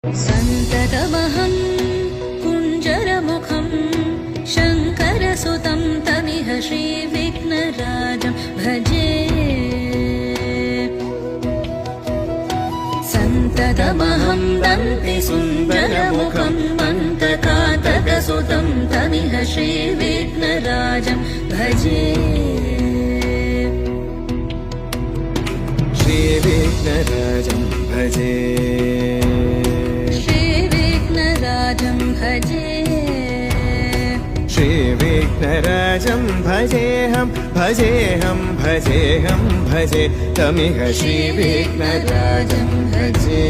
सन्ततमहं कुञ्जरमुखं शङ्करसुतं तमिह श्रीविघ्नराजं भजे। सन्ततमहं दन्तिसुन्दरमुखं मन्तकातकसुतं तमिह श्रीविघ्नराजं भजे। श्रीविघ्नराजं भजे, श्रीविघ्नराजं भजे, श्रीविघ्नराजं भजेऽहं भजेऽहं भजेऽहं भजे तमिह श्रीविघ्नराजं भजे।